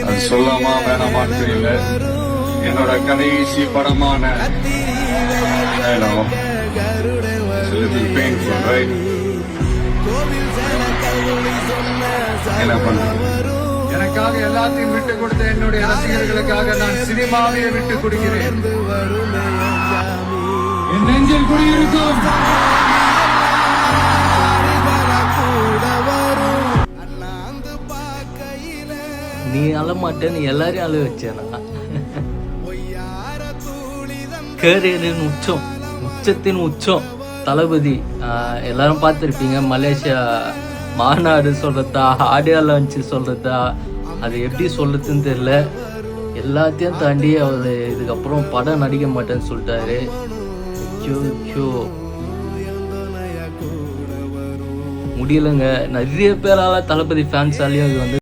அது சொல்லாமா வேணாமான்னு தெரியல. என்னோட கடைசி படமான பெயின்ஃபுல் ரைட். என்ன பண்ண, எனக்காக எல்லாத்தையும் விட்டு கொடுத்த என்னுடைய ரசிகர்களுக்காக நான் சினிமாவையே விட்டு கொடுக்கிறேன். என் நெஞ்சில் குடியிருக்கும் நீ அழமாட்டேன்னு எல்லாரையும் அழ வச்சேனா? கேரியரின் உச்சத்தின் உச்சம் தளபதி. எல்லாரும் பார்த்துருப்பீங்க, மலேசியா மாநாடு சொல்றதா, ஆடியோ லான்ச் சொல்றதா, அது எப்படி சொல்றதுன்னு தெரியல. எல்லாத்தையும் தாண்டி அவர் இதுக்கப்புறம் படம் நடிக்க மாட்டேன்னு சொல்லிட்டாரு. முடியலைங்க. நிறைய பேரால தளபதி ஃபேன்ஸாலையும் இது வந்து